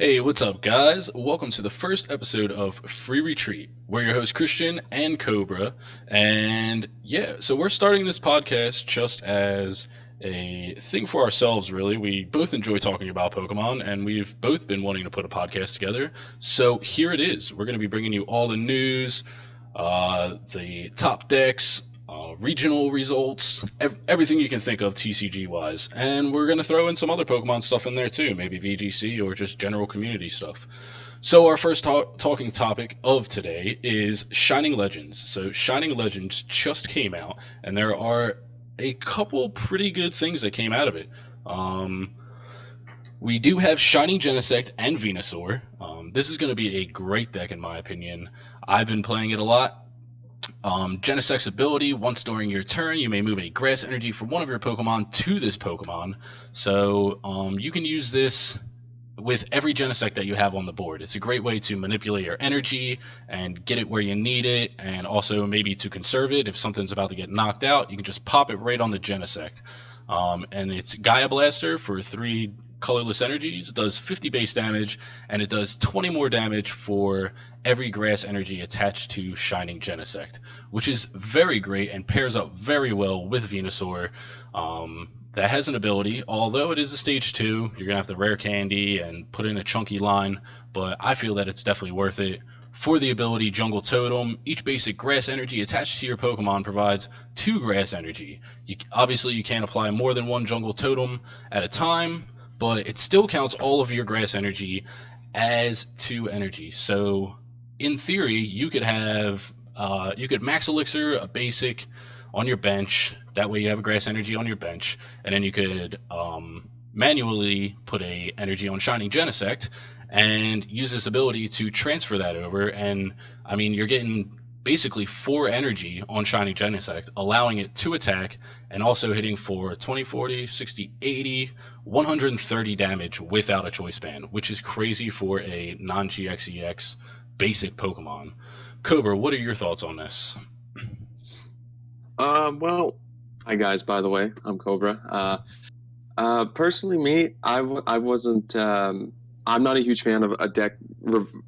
Hey, what's up, guys? Welcome to the first episode of Free Retreat. We're your hosts, Christian and Cobra. And yeah, so we're starting this podcast just as a thing for ourselves, really. We both enjoy talking about Pokemon, and we've both been wanting to put a podcast together. So here it is. We're going to be bringing you all the news, the top decks, regional results, everything you can think of TCG wise. And we're going to throw in some other Pokemon stuff in there too, maybe VGC or just general community stuff. So, our first talking topic of today is Shining Legends. So, Shining Legends just came out, and there are a couple pretty good things that came out of it. Um, we do have Shining Genesect and Venusaur. This is going to be a great deck, in my opinion. I've been playing it a lot. Genesect's ability, once during your turn, you may move a grass energy from one of your Pokemon to this Pokemon. So you can use this with every Genesect that you have on the board. It's a great way to manipulate your energy and get it where you need it, and also maybe to conserve it. If something's about to get knocked out, you can just pop it right on the Genesect. And it's Gaia Blaster for 3 colorless energies. It does 50 base damage, and it does 20 more damage for every grass energy attached to Shining Genesect, which is very great and pairs up very well with Venusaur. That has an ability, although it is a stage 2, you're going to have to rare candy and put in a chunky line, but I feel that it's definitely worth it. For the ability Jungle Totem, each basic grass energy attached to your Pokemon provides 2 grass energy. Obviously, you can't apply more than 1 Jungle Totem at a time, but it still counts all of your grass energy as 2 energy. So, in theory, you could have you could max elixir a basic on your bench. That way, you have a grass energy on your bench, and then you could manually put a energy on Shining Genesect and use this ability to transfer that over. And I mean, you're getting basically 4 energy on Shining Genesect, allowing it to attack and also hitting for 20, 40, 60, 80, 130 damage without a choice band, which is crazy for a non-GXEX basic Pokemon. Cobra, what are your thoughts on this? Well, hi guys, by the way, I'm Kobra. Personally, I wasn't, I'm not a huge fan of a deck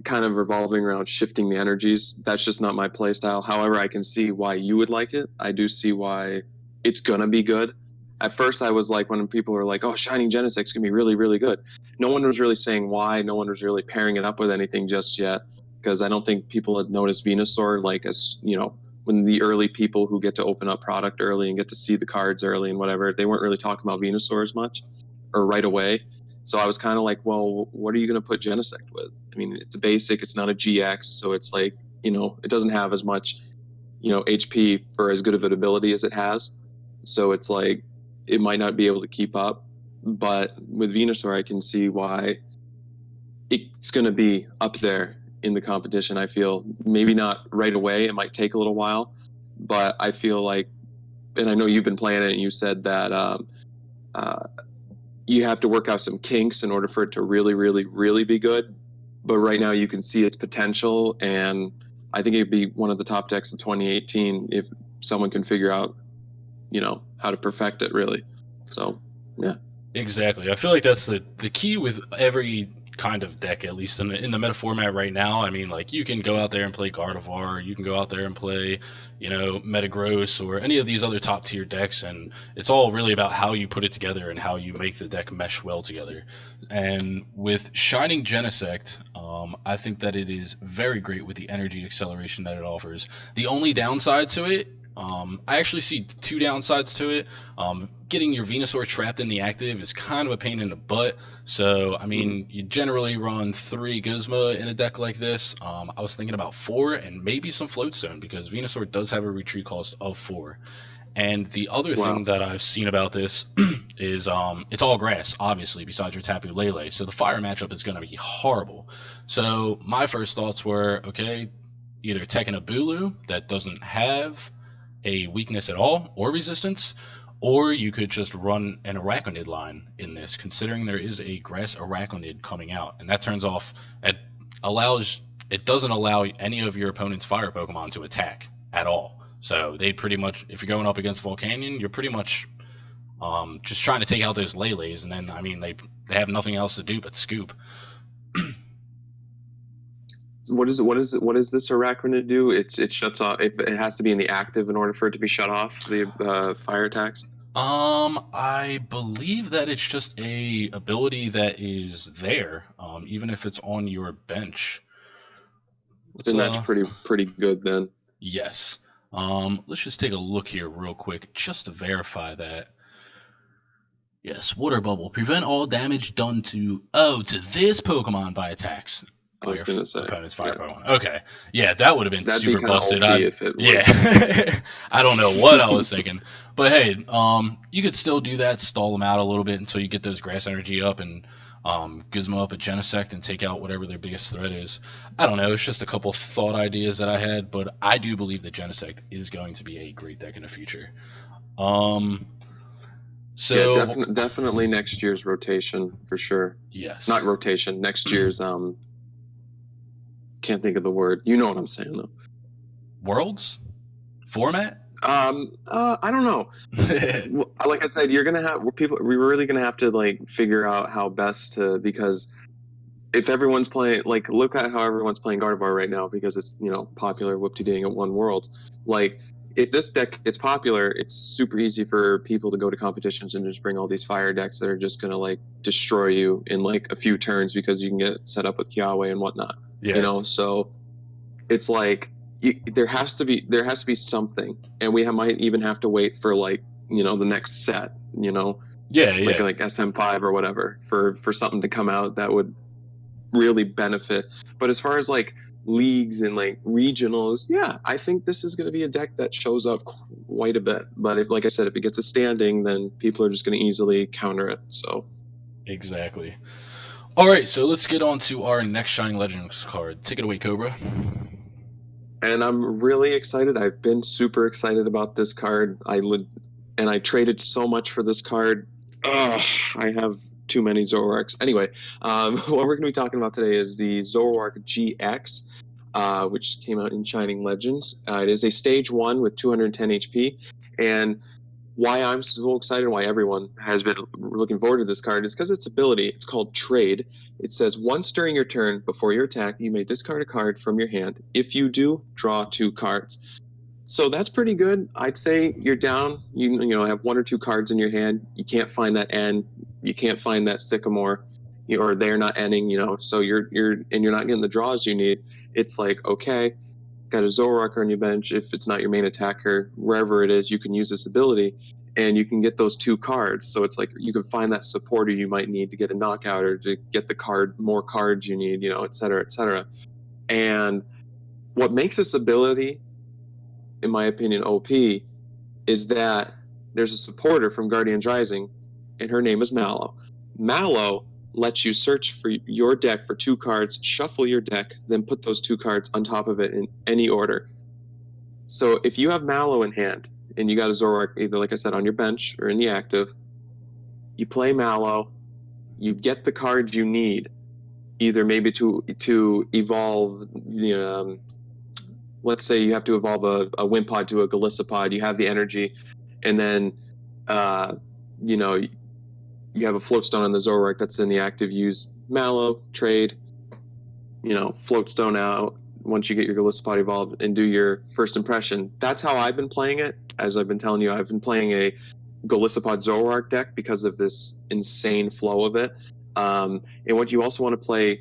kind of revolving around shifting the energies. That's just not my play style. However, I can see why you would like it. I do see why it's gonna be good. At first, I was like, when people were like, oh, Shining Genesect's gonna be really, really good. No one was really saying why. No one was really pairing it up with anything just yet, because I don't think people had noticed Venusaur, like, as you know, when the early people who get to open up product early and get to see the cards early and whatever, they weren't really talking about Venusaur as much or right away. So I was kind of like, well, what are you going to put Genesect with? I mean, the basic, it's not a GX, so it's like, it doesn't have as much, HP for as good of an ability as it has. So it's like, it might not be able to keep up. But with Venusaur, I can see why it's going to be up there in the competition. I feel maybe not right away. It might take a little while, but I feel like, and I know you've been playing it, and you said that you have to work out some kinks in order for it to really, really, really be good. But right now, you can see its potential, and I think it'd be one of the top decks of 2018 if someone can figure out, how to perfect it really. So, yeah. Exactly. I feel like that's the key with every kind of deck, at least in the meta format right now. I mean, like, you can go out there and play Gardevoir, you can go out there and play, Metagross or any of these other top tier decks, and it's all really about how you put it together and how you make the deck mesh well together. And with Shining Genesect, I think that it is very great with the energy acceleration that it offers. The only downside to it, I actually see 2 downsides to it. Getting your Venusaur trapped in the active is kind of a pain in the butt. So, I mean, you generally run 3 Guzma in a deck like this. I was thinking about 4 and maybe some Floatstone, because Venusaur does have a retreat cost of 4. And the other Wow. thing that I've seen about this is it's all grass, obviously, besides your Tapu Lele. So the fire matchup is going to be horrible. So my first thoughts were, okay, either Tekken a Bulu that doesn't have a weakness at all or resistance, or you could just run an Arachnid line in this, considering there is a grass Arachnid coming out, and that turns off. It doesn't allow any of your opponent's fire Pokemon to attack at all. So they pretty much, if you're going up against Volcanion, you're pretty much just trying to take out those Lele's, and then I mean they have nothing else to do but scoop. What is this Iraq going to do? It shuts off. If it has to be in the active in order for it to be shut off, the fire attacks. I believe that it's just a ability that is there, even if it's on your bench. Let's Then that's pretty good then. yes. Let's just take a look here real quick, just to verify that. Yes, water bubble. Prevent all damage done to this Pokemon by attacks I by was your gonna say, opponent's fire yeah, Pokemon. Okay. Yeah, that would have been that'd be super kind of busted. OP if it Yeah. was. I don't know what I was thinking. But hey, you could still do that, stall them out a little bit until you get those grass energy up and Gizmo up a Genesect and take out whatever their biggest threat is. I don't know, it's just a couple thought ideas that I had, but I do believe that Genesect is going to be a great deck in the future. Um Yeah, so definitely next year's rotation for sure. Not yes. rotation. Next year's can't think of the word. You know what I'm saying though. Worlds? Format? I don't know. Like I said, you're gonna have people. We're really gonna have to like figure out how best to, because if everyone's playing, like, look at how everyone's playing Gardevoir right now because it's popular. Whoop-de-ding at One World. Like, if this deck gets popular, it's super easy for people to go to competitions and just bring all these fire decks that are just gonna like destroy you in like a few turns because you can get set up with Kiawe and whatnot. Yeah. So it's like there has to be something, and might even have to wait for like the next set, Yeah, like yeah. SM5 or whatever for something to come out that would really benefit. But as far as like leagues and like regionals, yeah, I think this is going to be a deck that shows up quite a bit. But if, like I said, if it gets a standing, then people are just going to easily counter it. So Exactly. All right, so let's get on to our next Shining Legends card. Take it away, Cobra. and I'm really excited. I've been super excited about this card. And I traded so much for this card. Ugh, I have too many Zoroarks. Anyway, what we're going to be talking about today is the Zoroark GX, which came out in Shining Legends. It is a stage 1 with 210 HP. And why I'm so excited, why everyone has been looking forward to this card, is because its ability. It's called Trade. It says once during your turn, before your attack, you may discard a card from your hand. If you do, draw 2 cards. So that's pretty good. I'd say you're down. You have 1 or 2 cards in your hand. You can't find that N. You can't find that Sycamore, or they're not ending. So you're not getting the draws you need. It's like, okay, got a Zoroark on your bench. If it's not your main attacker, wherever it is, you can use this ability, and you can get those 2 cards. So it's like you can find that supporter you might need to get a knockout or to get the more cards you need, et cetera, et cetera. And what makes this ability, in my opinion, OP, is that there's a supporter from Guardian's Rising, and her name is Mallow. Mallow lets you search for your deck for 2 cards, shuffle your deck, then put those 2 cards on top of it in any order. So if you have Mallow in hand, and you got a Zoroark, either, like I said, on your bench or in the active, you play Mallow, you get the cards you need, either maybe to evolve let's say you have to evolve a Wimpod to a Golisopod, you have the energy, and then you have a Floatstone on the Zoroark that's in the active, use Mallow, trade, Floatstone out once you get your Golisopod evolved and do your first impression. That's how I've been playing it. As I've been telling you, I've been playing a Golisopod Zoroark deck because of this insane flow of it. And what you also want to play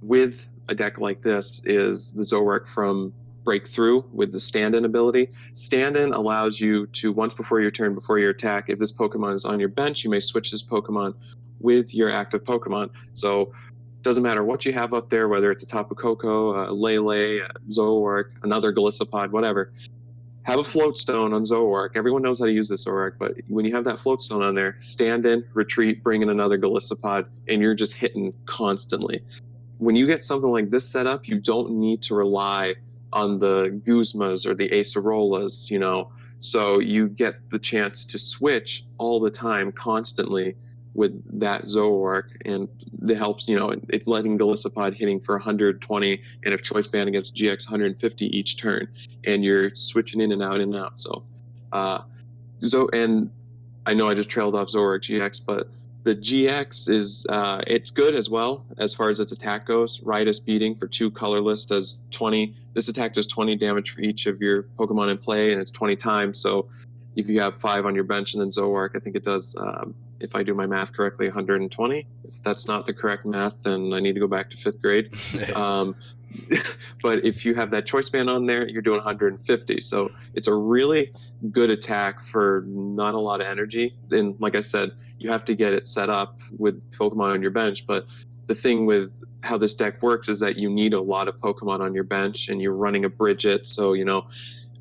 with a deck like this is the Zoroark from Breakthrough with the stand-in ability. Stand-in allows you to, once before your turn, before your attack, if this Pokemon is on your bench, you may switch this Pokemon with your active Pokemon. So it doesn't matter what you have up there, whether it's a Tapu Koko, a Lele, a Zoroark, another Golisopod, whatever. Have a Floatstone on Zoroark. Everyone knows how to use this Zoroark, but when you have that Floatstone on there, stand in, retreat, bring in another Golisopod, and you're just hitting constantly. When you get something like this set up, you don't need to rely on the Guzmas or the Acerolas, so you get the chance to switch all the time, constantly, with that Zoroark, and it helps, it's letting Golisopod hitting for 120, and if Choice Band against GX 150 each turn, and you're switching in and out. So, and I know I just trailed off Zoroark GX, but The GX is it's good as well as far as its attack goes. Riotous Beating for 2 colorless does 20. This attack does 20 damage for each of your Pokemon in play, and it's 20 times. So if you have 5 on your bench and then Zoroark, I think it does, if I do my math correctly, 120. If that's not the correct math, then I need to go back to 5th grade. But if you have that choice band on there, you're doing 150. So it's a really good attack for not a lot of energy. And like I said, you have to get it set up with Pokemon on your bench. But the thing with how this deck works is that you need a lot of Pokemon on your bench, and you're running a Bridget. So,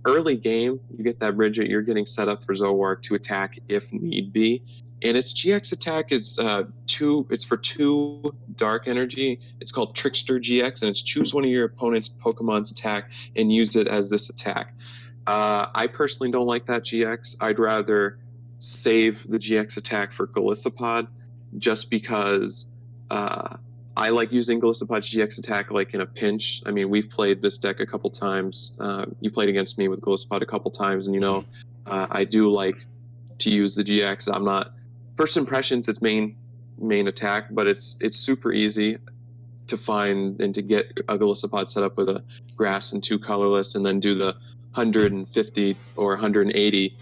early game, you get that Bridget, you're getting set up for Zoroark to attack if need be. And its GX attack is it's for 2 dark energy. It's called Trickster GX, and it's choose one of your opponent's Pokemon's attack and use it as this attack. I personally don't like that GX. I'd rather save the GX attack for Golisopod, just because I like using Golisopod's GX attack like in a pinch. I mean, we've played this deck a couple times. You played against me with Golisopod a couple times, and I do like to use the GX. I'm not first impressions, it's main attack, but it's super easy to find and to get a Golisopod set up with a grass and 2 colorless, and then do the 150 or 180.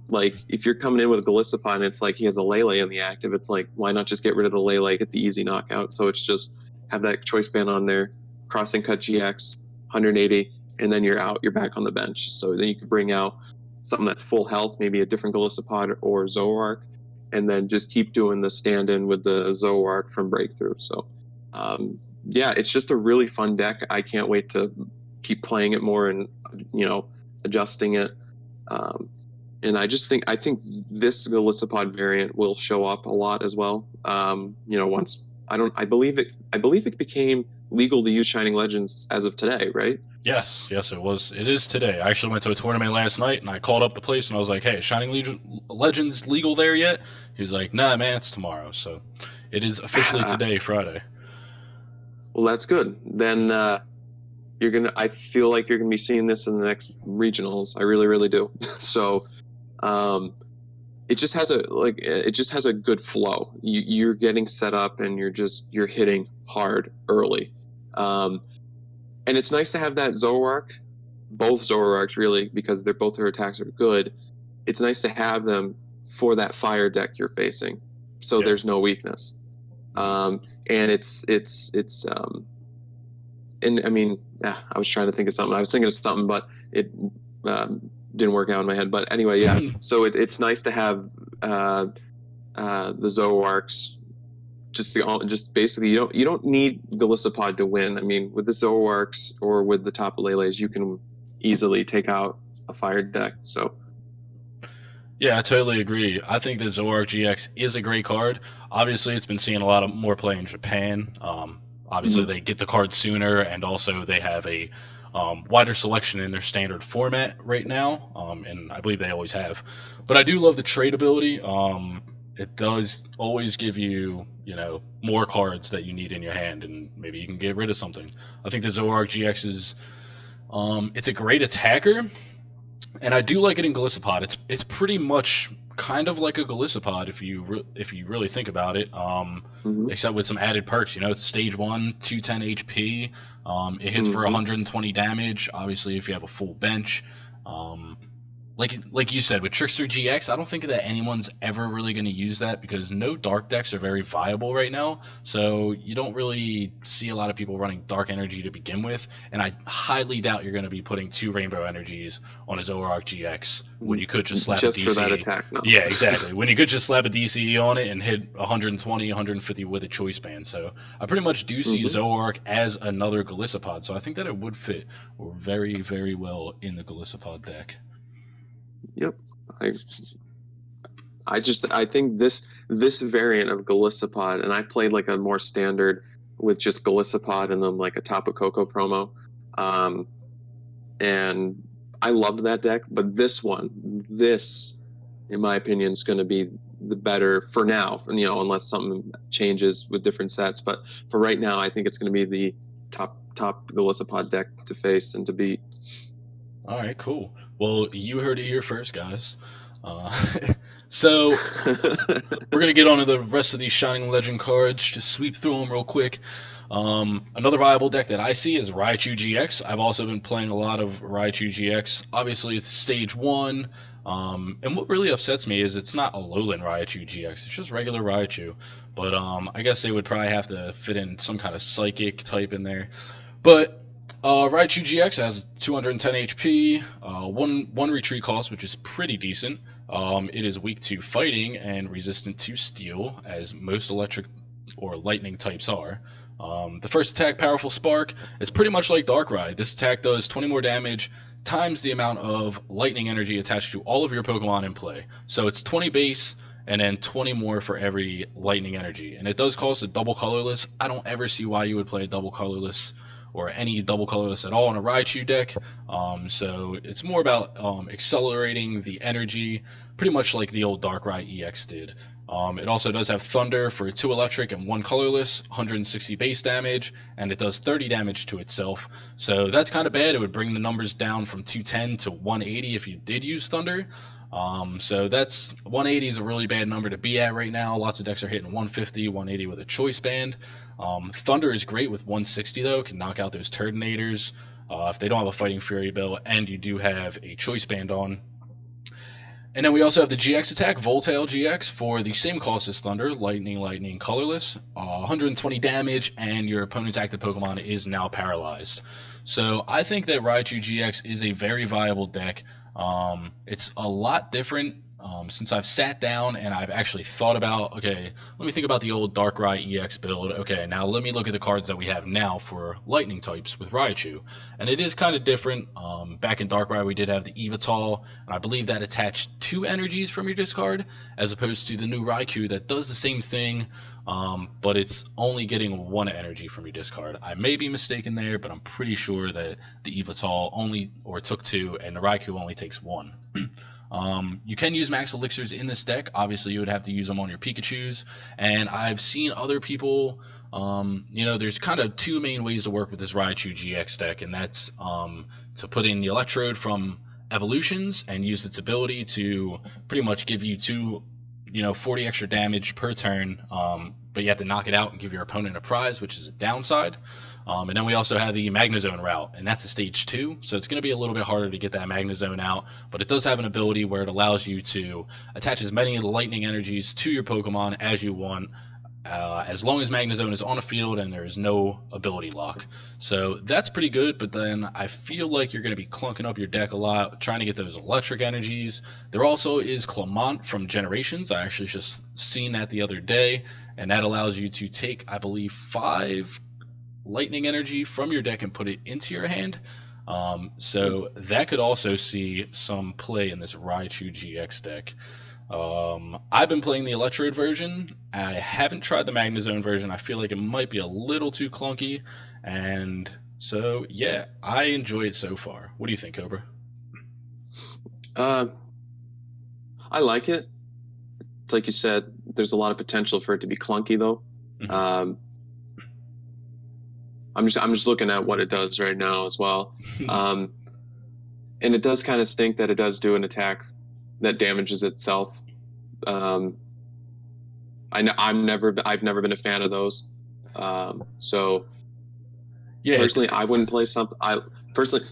Like, if you're coming in with a Golisopod and it's like he has a Lele in the active, it's like, why not just get rid of the Lele, get the easy knockout? So it's just have that choice band on there, crossing cut GX, 180, and then you're out, you're back on the bench. So then you can bring out something that's full health, maybe a different Golisopod or Zoroark, and then just keep doing the stand-in with the Zoroark from Breakthrough. So, it's just a really fun deck. I can't wait to keep playing it more and, adjusting it. And I think this Golisopod variant will show up a lot as well. Once I believe it became legal to use Shining Legends as of today, right? Yes, it was. It is today. I actually went to a tournament last night, and I called up the place, and I was like, "Hey, Shining Legends legal there yet?" He was like, "Nah, man, it's tomorrow." So it is officially today, Friday. Well, that's good. Then I feel like you're gonna be seeing this in the next regionals. I really, really do. So it just has a good flow. You're getting set up, and you're hitting hard early. And it's nice to have that Zoroark, both Zoroarks really, because both their attacks are good. It's nice to have them for that fire deck you're facing, so there's no weakness. And I mean, I was trying to think of something. I was thinking of something, but it didn't work out in my head. But anyway, yeah. So it's nice to have the Zoroarks. Just basically, you don't need Golisopod to win. I mean, with the Zoroarks or with the Tapu Leles, you can easily take out a fire deck. So, yeah, I totally agree. I think that Zoroark GX is a great card. Obviously, it's been seeing a lot of more play in Japan. Obviously, they get the card sooner, and also they have a wider selection in their standard format right now, and I believe they always have. But I do love the trade ability. It does always give you, more cards that you need in your hand, and maybe you can get rid of something. I think the Zoroark GX is, it's a great attacker, and I do like it in Golisopod. It's pretty much kind of like a Golisopod if you really think about it, except with some added perks. It's stage 1, 210 HP. It hits for 120 damage. Obviously, if you have a full bench. Like you said, with Trickster GX, I don't think that anyone's ever really going to use that, because no dark decks are very viable right now. So you don't really see a lot of people running dark energy to begin with, and I highly doubt you're going to be putting 2 rainbow energies on a Zoroark GX when you could just slap a DCE. For that attack, no. Yeah, exactly. When you could just slap a DCE on it and hit 120, 150 with a choice band. So I pretty much do see Zoroark as another Golisopod. So I think that it would fit very, very well in the Golisopod deck. Yep. I think this variant of Golisopod, and I played like a more standard with just Golisopod and then like a Tapu Koko promo, and I loved that deck. But this, in my opinion, is going to be the better for now. Unless something changes with different sets. But for right now, I think it's going to be the top Golisopod deck to face and to beat. All right, cool. Well, you heard it here first, guys. So we're gonna get on to the rest of these Shining Legend cards. Just sweep through them real quick. Another viable deck that I see is Raichu GX. I've also been playing a lot of Raichu GX. Obviously, it's stage one. And what really upsets me is it's not a Alolan Raichu GX. It's just regular Raichu. But I guess they would probably have to fit in some kind of psychic type in there. But Raichu GX has 210 HP, one retreat cost, which is pretty decent. It is weak to fighting and resistant to steel, as most electric or lightning types are. The first attack, Powerful Spark, is pretty much like Darkrai. This attack does 20 more damage times the amount of lightning energy attached to all of your Pokemon in play. So it's 20 base and then 20 more for every lightning energy. And it does cost a double colorless. I don't ever see why you would play a double colorless or any double colorless at all in a Raichu deck. So it's more about accelerating the energy, pretty much like the old Darkrai EX did. It also does have Thunder for 2 electric and 1 colorless, 160 base damage, and it does 30 damage to itself. So that's kind of bad. It would bring the numbers down from 210 to 180 if you did use Thunder. So that's 180 is a really bad number to be at right now. Lots of decks are hitting 150, 180 with a choice band. Thunder is great with 160 though, can knock out those Turtonators if they don't have a Fighting Fury bill and you do have a choice band on. And then we also have the GX attack, Voltail GX, for the same cost as Thunder, Lightning, colorless, 120 damage, and your opponent's active Pokemon is now paralyzed. So I think that Raichu GX is a very viable deck. It's a lot different since I've sat down and I've actually thought about, okay, let me think about the old Darkrai EX build. Okay, now let me look at the cards that we have now for lightning types with Raichu. And it is kind of different. Back in Darkrai, we did have the Evital, and I believe that attached 2 energies from your discard, as opposed to the new Raikou that does the same thing, but it's only getting 1 energy from your discard. I may be mistaken there, but I'm pretty sure that the Evital only, or took 2, and the Raikou only takes 1. You can use max elixirs in this deck. Obviously, you would have to use them on your Pikachus. And I've seen other people, there's kind of 2 main ways to work with this Raichu GX deck, and that's to put in the Electrode from Evolutions and use its ability to pretty much give you 40 extra damage per turn, but you have to knock it out and give your opponent a prize, which is a downside. And then we also have the Magnezone route, and that's a stage 2, so it's going to be a little bit harder to get that Magnezone out, but it does have an ability where it allows you to attach as many lightning energies to your Pokemon as you want, as long as Magnezone is on a field and there is no ability lock. So that's pretty good, but then I feel like you're going to be clunking up your deck a lot, trying to get those electric energies. There also is Clement from Generations. I actually just seen that the other day, and that allows you to take, I believe, 5 lightning energy from your deck and put it into your hand. So that could also see some play in this Raichu GX deck. I've been playing the Electrode version. I haven't tried the Magnezone version. I feel like it might be a little too clunky, and so yeah, I enjoy it so far. What do you think, Cobra? I like it. It's like you said, there's a lot of potential for it to be clunky though. Mm-hmm. I'm just looking at what it does right now as well. And it does kind of stink that it does do an attack that damages itself. I've never been a fan of those. So yeah, personally, I wouldn't play something.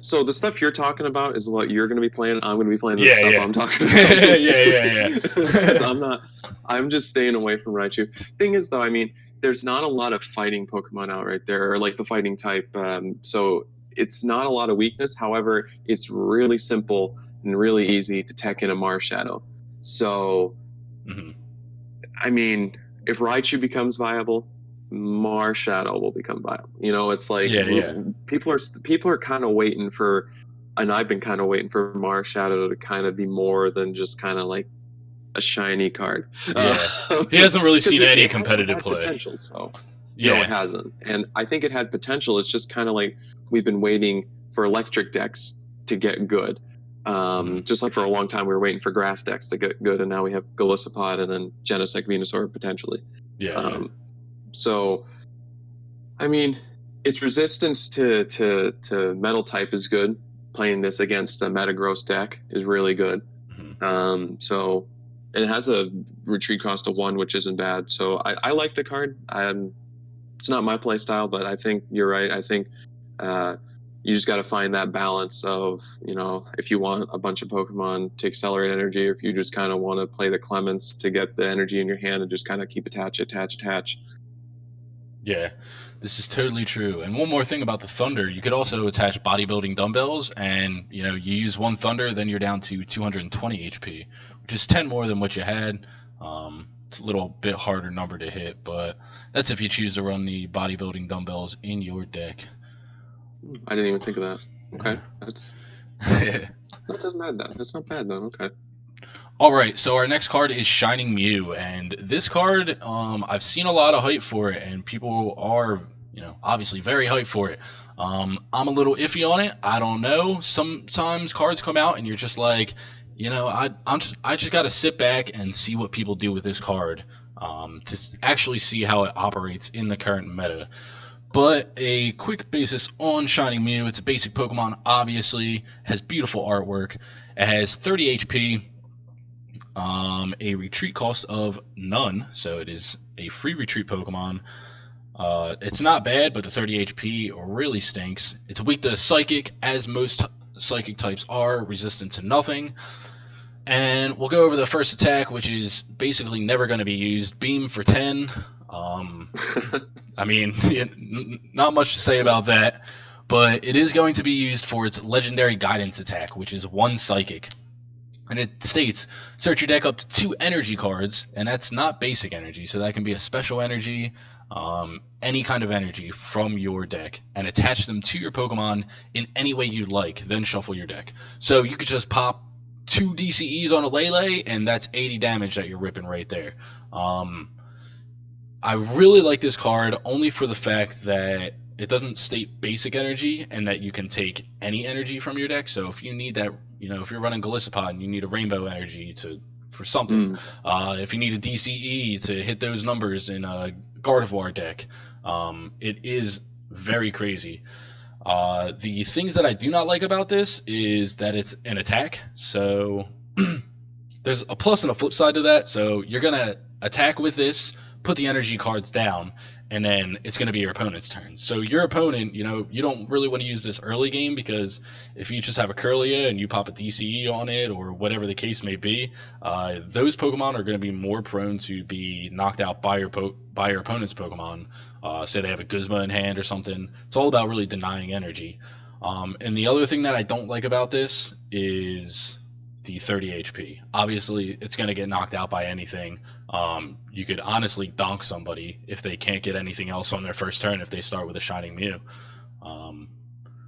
So the stuff you're talking about is what you're going to be playing. I'm going to be playing the stuff I'm talking about. yeah. I'm just staying away from Raichu. Thing is, though, I mean, there's not a lot of fighting Pokemon out right there, or like the fighting type. So it's not a lot of weakness. However, it's really simple and really easy to tech in a Marshadow. So, I mean, if Raichu becomes viable, Marshadow will become viable. It's like people are kind of waiting for, and I've been kind of waiting for Marshadow to kind of be more than just kind of like a shiny card. Yeah, he hasn't really seen any competitive play. Potential, so it hasn't, and I think it had potential. It's just kind of like we've been waiting for electric decks to get good. Just like for a long time we were waiting for grass decks to get good, and now we have Golisopod and then Genesect Venusaur potentially. So, I mean, its resistance to metal type is good. Playing this against a Metagross deck is really good. So, it has a retreat cost of 1, which isn't bad. So I like the card. It's not my play style, but I think you're right. I think you just got to find that balance of, if you want a bunch of Pokemon to accelerate energy, or if you just kind of want to play the Clements to get the energy in your hand and just kind of keep attach. Yeah, this is totally true. And one more thing about the Thunder, you could also attach bodybuilding dumbbells, and you use one Thunder, then you're down to 220 HP, which is 10 more than what you had. It's a little bit harder number to hit, but that's if you choose to run the bodybuilding dumbbells in your deck. I didn't even think of that. Okay, that's not bad though. Okay. All right, so our next card is Shining Mew, and this card, I've seen a lot of hype for it, and people are, obviously very hyped for it. I'm a little iffy on it. I don't know. Sometimes cards come out, and you're just like, I just got to sit back and see what people do with this card to actually see how it operates in the current meta. But a quick basis on Shining Mew. It's a basic Pokemon, obviously, has beautiful artwork. It has 30 HP. A retreat cost of none, so it is a free retreat Pokemon. It's not bad, but the 30 HP really stinks. It's weak to Psychic, as most Psychic types are, resistant to nothing. And we'll go over the first attack, which is basically never going to be used. Beam for 10. I mean, not much to say about that, but it is going to be used for its legendary guidance attack, which is 1 Psychic. And it states, search your deck up to 2 energy cards, and that's not basic energy, so that can be a special energy, any kind of energy from your deck, and attach them to your Pokemon in any way you'd like, then shuffle your deck. So you could just pop 2 DCEs on a Lele, and that's 80 damage that you're ripping right there. I really like this card only for the fact that it doesn't state basic energy and that you can take any energy from your deck. So if you need that, if you're running Golisopod and you need a rainbow energy for something, if you need a DCE to hit those numbers in a Gardevoir deck, it is very crazy. The things that I do not like about this is that it's an attack. So there's a plus and a flip side to that. So you're going to attack with this, put the energy cards down, and then it's going to be your opponent's turn. So your opponent, you don't really want to use this early game, because if you just have a Curlia and you pop a DCE on it or whatever the case may be, those Pokemon are going to be more prone to be knocked out by your opponent's Pokemon. Say they have a Guzma in hand or something. It's all about really denying energy. And the other thing that I don't like about this is the 30 HP. Obviously, it's going to get knocked out by anything. You could honestly donk somebody if they can't get anything else on their first turn if they start with a Shining Mew.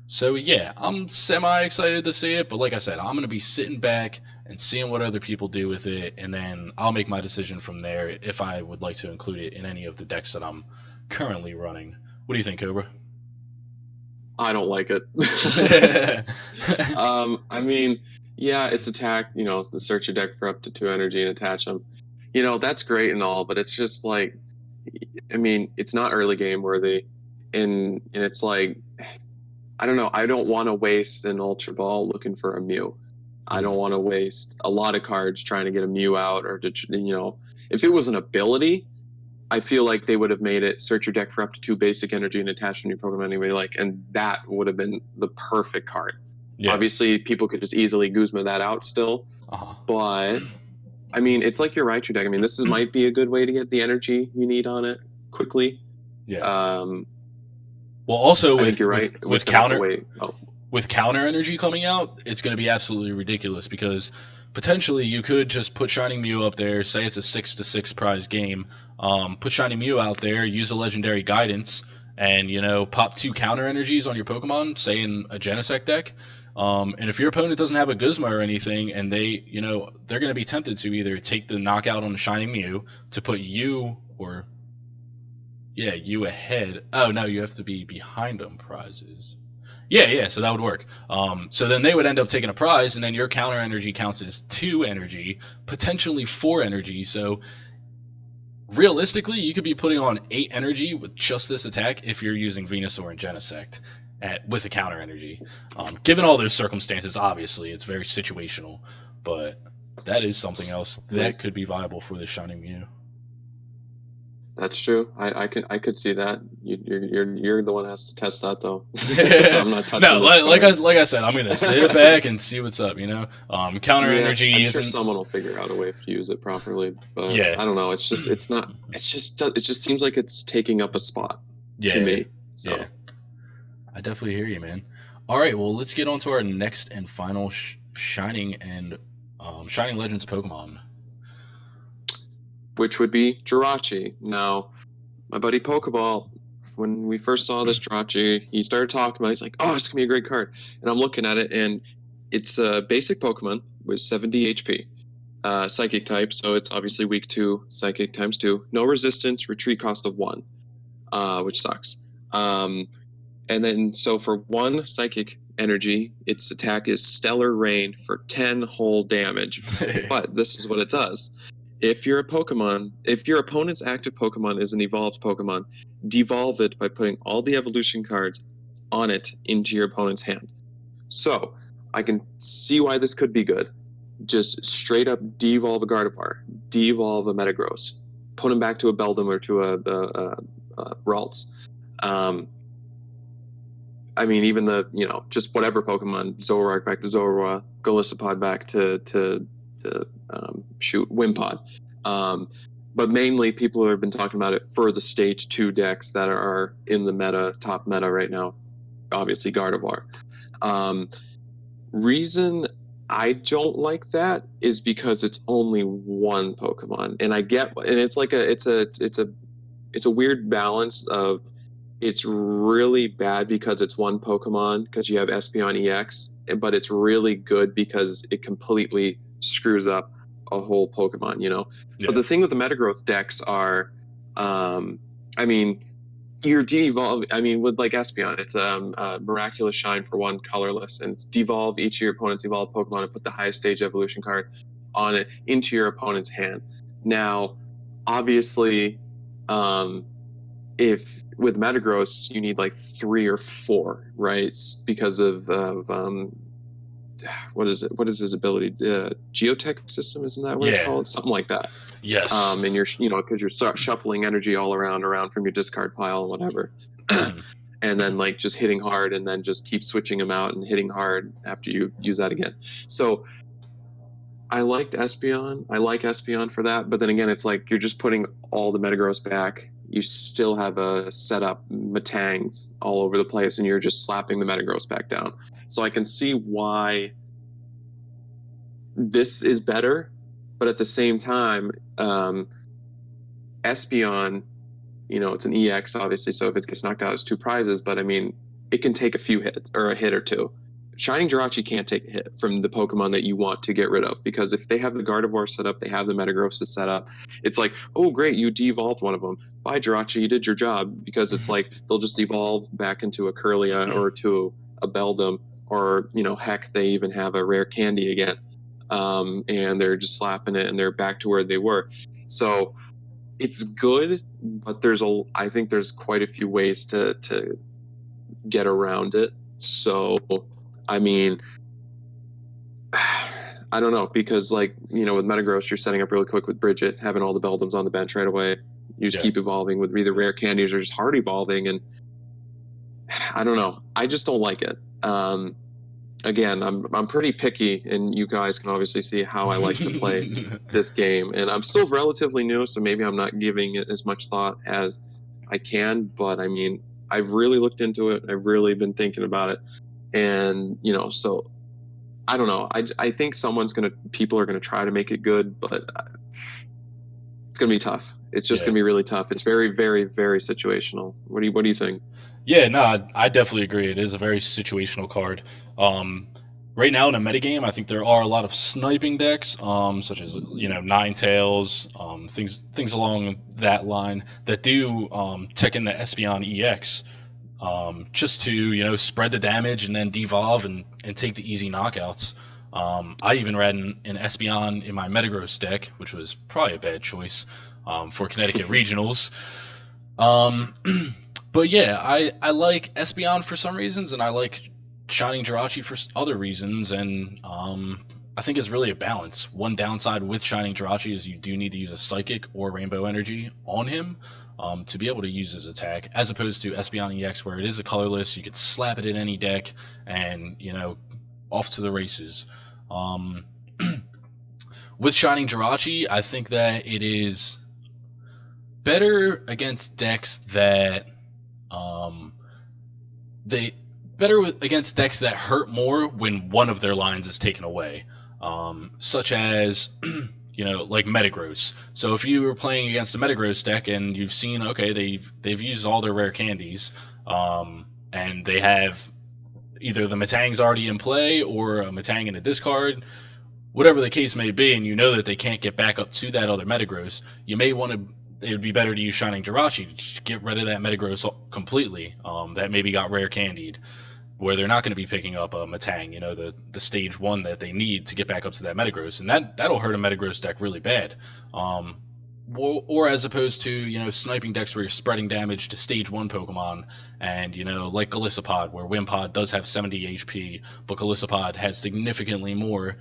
So yeah, I'm semi-excited to see it, but like I said, I'm going to be sitting back and seeing what other people do with it, and then I'll make my decision from there if I would like to include it in any of the decks that I'm currently running. What do you think, Kobra? I don't like it. I mean, yeah, it's attack, the search your deck for up to 2 energy and attach them. That's great and all, but it's just like, I mean, it's not early game worthy. And it's like, I don't know. I don't want to waste an Ultra Ball looking for a Mew. I don't want to waste a lot of cards trying to get a Mew out, or to, if it was an ability, I feel like they would have made it search your deck for up to 2 basic energy and attach to your Pokemon anyway, and that would have been the perfect card. Yeah. Obviously, people could just easily Guzma that out still, but I mean, it's like your Raichu deck. I mean, this might be a good way to get the energy you need on it quickly. Yeah. Well, also with counter with counter energy coming out, it's going to be absolutely ridiculous, because potentially you could just put Shining Mew up there. Say it's a 6-6 prize game. Put Shining Mew out there, use a legendary guidance, and pop 2 counter energies on your Pokemon, say in a Genesect deck. And if your opponent doesn't have a Guzma or anything, and they're going to be tempted to either take the knockout on the Shining Mew to put you ahead. Oh no, you have to be behind them prizes. Yeah, so that would work. So then they would end up taking a prize, and then your counter energy counts as 2 energy, potentially 4 energy. So realistically, you could be putting on 8 energy with just this attack if you're using Venusaur and Genesect with a counter energy. Given all those circumstances, obviously, it's very situational. But that is something else that could be viable for the Shining Mew. That's true. I could see that. You're the one that has to test that though. I'm not touching No, this card. like I said, I'm gonna sit back and see what's up. Counter Yeah, energy I'm sure isn't. someone will figure out a way to use it properly, but Yeah, I don't know. It's not. It just seems like it's taking up a spot to yeah, me. So yeah. I definitely hear you, man. All right, well, let's get on to our next and final Shining and Shining Legends Pokemon. which would be Jirachi. Now, my buddy Pokeball, when we first saw this Jirachi, he started talking about it. He's like, oh, it's going to be a great card. And I'm looking at it, and it's a basic Pokemon with 70 HP. Psychic type, so it's obviously weak 2, Psychic times 2. No resistance, retreat cost of 1, which sucks. And then, so for 1 Psychic energy, its attack is Stellar Rain for 10 whole damage. But this is what it does. If your opponent's active Pokemon is an evolved Pokemon, devolve it by putting all the evolution cards on it into your opponent's hand. So, I can see why this could be good. Just straight up devolve a Gardevoir, devolve a Metagross, put him back to a Beldum or to a Ralts. I mean, even just whatever Pokemon, Zoroark back to Zorua, Golisopod back to Wimpod. But mainly people have been talking about it for the stage 2 decks that are in the top meta right now. Obviously Gardevoir. Reason I don't like that is because it's only 1 Pokemon. And it's like it's a weird balance of, it's really bad because it's 1 Pokemon because you have Espeon EX, but it's really good because it completely screws up a whole Pokemon, Yeah. But the thing with the Metagross decks are, you're with like Espeon, it's a Miraculous Shine for 1 colorless, and it's devolve each of your opponent's evolved Pokemon and put the highest stage evolution card on it into your opponent's hand. Now, obviously, if with Metagross you need like 3 or 4, right? Because of what is it? What is his ability? Geotech system, isn't that what it's called? Something like that. Yes. And you're, because you're shuffling energy all around from your discard pile and whatever, and then like just hitting hard, and then just keep switching them out and hitting hard after you use that again. So I like Espeon for that, but then again, it's like you're just putting all the Metagross back. You still have a setup Matangs all over the place, and you're just slapping the Metagross back down. So I can see why this is better, but at the same time, Espeon, it's an EX obviously, so if it gets knocked out, it's 2 prizes. But I mean, it can take a few hits or a hit or 2. Shining Jirachi can't take a hit from the Pokemon that you want to get rid of, because if they have the Gardevoir set up, they have the Metagross set up, it's like, oh great, you devolved one of them. Bye Jirachi, you did your job, because it's like they'll just evolve back into a Kirlia or to a Beldum, or heck, they even have a rare candy again, and they're just slapping it and they're back to where they were. So it's good, but I think there's quite a few ways to get around it. So I mean, I don't know, because with Metagross, you're setting up really quick with Bridget, having all the Beldums on the bench right away. You just keep evolving with either rare candies or just hard evolving, and I don't know. I just don't like it. Again, I'm pretty picky, and you guys can obviously see how I like to play this game. And I'm still relatively new, so maybe I'm not giving it as much thought as I can. But I mean, I've really looked into it. I've really been thinking about it. And, so I don't know. I think people are going to try to make it good, but it's going to be tough. It's just going to be really tough. It's very, very, very situational. What do you think? Yeah, no, I definitely agree. It is a very situational card. Right now in a metagame, I think there are a lot of sniping decks, such as Ninetales, things along that line that do tech in the Espeon EX, just to spread the damage and then devolve and take the easy knockouts. I even ran an Espeon in my Metagross deck, which was probably a bad choice for Connecticut regionals. But yeah, I like Espeon for some reasons, and I like Shining Jirachi for other reasons, and I think it's really a balance. One downside with Shining Jirachi is you do need to use a Psychic or Rainbow Energy on him to be able to use his attack, as opposed to Espeon EX, where it is a colorless. You could slap it in any deck, and off to the races. Um, with Shining Jirachi, I think that it is better against decks that they against decks that hurt more when one of their lines is taken away, such as like Metagross. So if you were playing against a Metagross deck and you've seen, okay, they've used all their rare candies, and they have either the Metang's already in play or a Metang in a discard, whatever the case may be, and you know that they can't get back up to that other Metagross, you may want to. It would be better to use Shining Jirachi to get rid of that Metagross completely. That maybe got rare candied, where they're not going to be picking up a Metang, the stage 1 that they need to get back up to that Metagross, and that'll hurt a Metagross deck really bad. Or as opposed to sniping decks where you're spreading damage to stage 1 Pokemon, and like Golisopod, where Wimpod does have 70 HP, but Golisopod has significantly more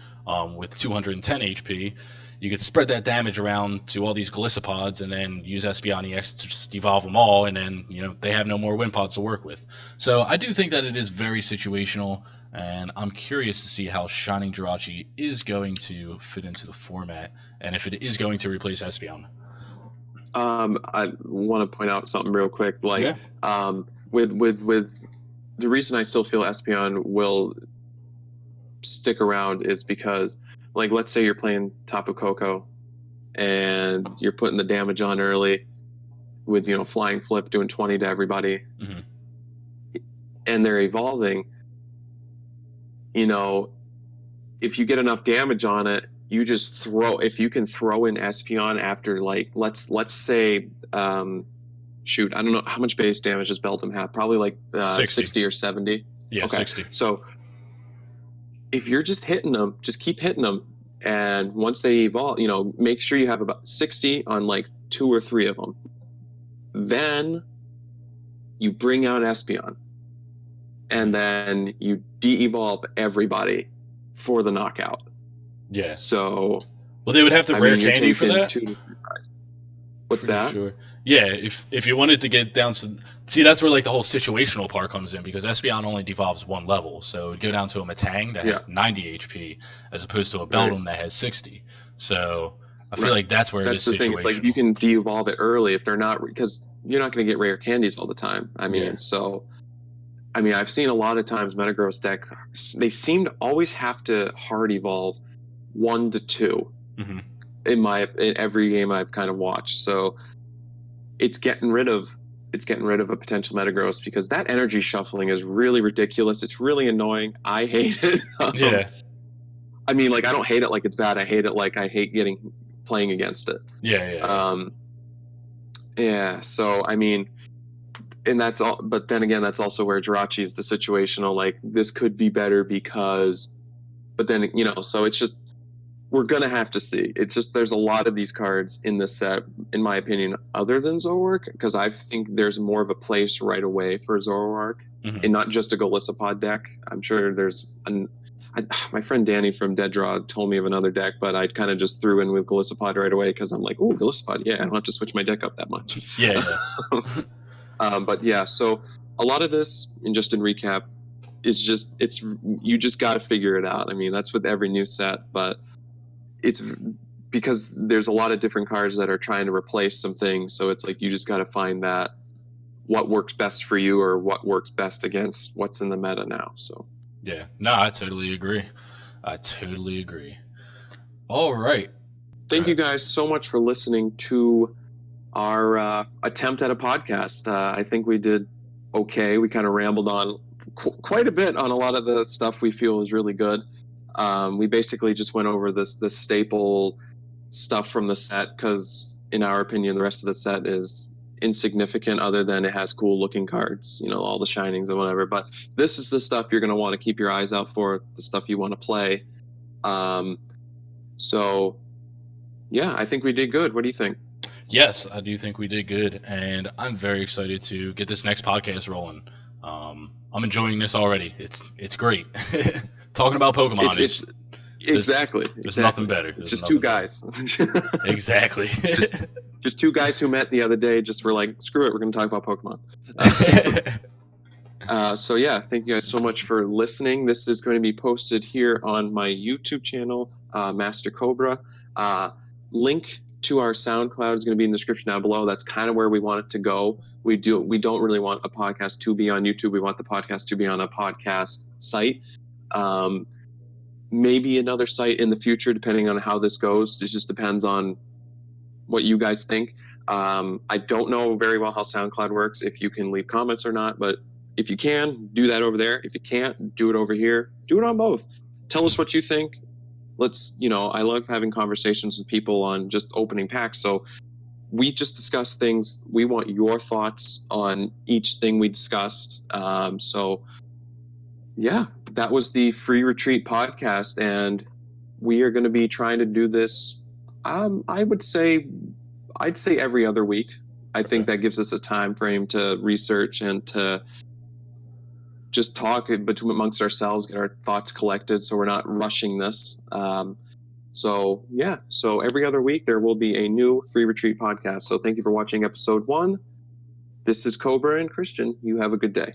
with 210 HP. You could spread that damage around to all these Galisopods and then use Espeon EX to just evolve them all, and then they have no more Wimpods to work with. So I do think that it is very situational, and I'm curious to see how Shining Jirachi is going to fit into the format, and if it is going to replace Espeon. I want to point out something real quick. With the reason I still feel Espeon will stick around is because, like, let's say you're playing Tapu Koko and you're putting the damage on early with Flying Flip doing 20 to everybody, and they're evolving. If you get enough damage on it, you just throw. If you can throw in Espeon after, like, let's say, shoot, I don't know how much base damage does Beldum have. Probably like 60 or 70. Yeah, okay. 60. So if you're just hitting them, just keep hitting them, and once they evolve, make sure you have about 60 on like 2 or 3 of them. Then you bring out Espeon, and then you de-evolve everybody for the knockout. Yeah. So, well, they would have to rare candy for that. What's that? Sure. Yeah, if you wanted to get down to that's where like the whole situational part comes in, because Espeon only devolves 1 level, so it would go down to a Metang that has 90 HP as opposed to a Beldum that has 60. So I feel like that's where that's it is the situational. thing. Like, you can de-evolve it early if they're not, because you're not going to get rare candies all the time. I've seen a lot of times Metagross deck, they seem to always have to hard evolve 1 to 2 in every game I've kind of watched. So it's getting rid of a potential Metagross, because that energy shuffling is really ridiculous. It's really annoying. I hate it. Yeah. I don't hate it like it's bad. I hate it like I hate playing against it. Yeah. Yeah. So and that's all. But then again, that's also where Jirachi is the situational. Like, this could be better because, but then so it's just, we're gonna have to see. It's just, there's a lot of these cards in this set, in my opinion, other than Zoroark, because I think there's more of a place right away for Zoroark, and not just a Golisopod deck. I'm sure there's my friend Danny from Dead Draw told me of another deck, but I kind of just threw in with Golisopod right away because I'm like, oh, Golisopod, yeah, I don't have to switch my deck up that much. Yeah. But yeah, so a lot of this, and just in recap, you just got to figure it out. That's with every new set, but it's because there's a lot of different cards that are trying to replace some things. So it's like, you just got to find that what works best for you, or what works best against what's in the meta now. So yeah, no, I totally agree. All right. Thank you guys so much for listening to our attempt at a podcast. I think we did okay. We kind of rambled on quite a bit on a lot of the stuff we feel is really good. We basically just went over the staple stuff from the set, because in our opinion, the rest of the set is insignificant, other than it has cool looking cards, all the shinings and whatever. But this is the stuff you're going to want to keep your eyes out for, the stuff you want to play. So yeah, I think we did good. What do you think? Yes, I do think we did good, and I'm very excited to get this next podcast rolling. I'm enjoying this already. It's great. Talking about Pokemon Exactly. There's nothing better. It's just two guys. Exactly. Just two guys who met the other day. Just were like, screw it, we're going to talk about Pokemon. So yeah, thank you guys so much for listening. This is going to be posted here on my YouTube channel, Master Kobra. Link to our SoundCloud is going to be in the description down below. That's kind of where we want it to go. We don't really want a podcast to be on YouTube. We want the podcast to be on a podcast site. Maybe another site in the future, depending on how this goes. It just depends on what you guys think. I don't know very well how SoundCloud works, if you can leave comments or not, but if you can, do that over there. If you can't, do it over here. Do it on both. Tell us what you think. I love having conversations with people on just opening packs. So we just discuss things. We want your thoughts on each thing we discussed. So yeah, that was the Free Retreat podcast. And we are going to be trying to do this. I'd say every other week. I think that gives us a time frame to research and to just talk amongst ourselves, get our thoughts collected, so we're not rushing this. So every other week there will be a new Free Retreat podcast. So thank you for watching episode 1. This is Kobra and Christian. You have a good day.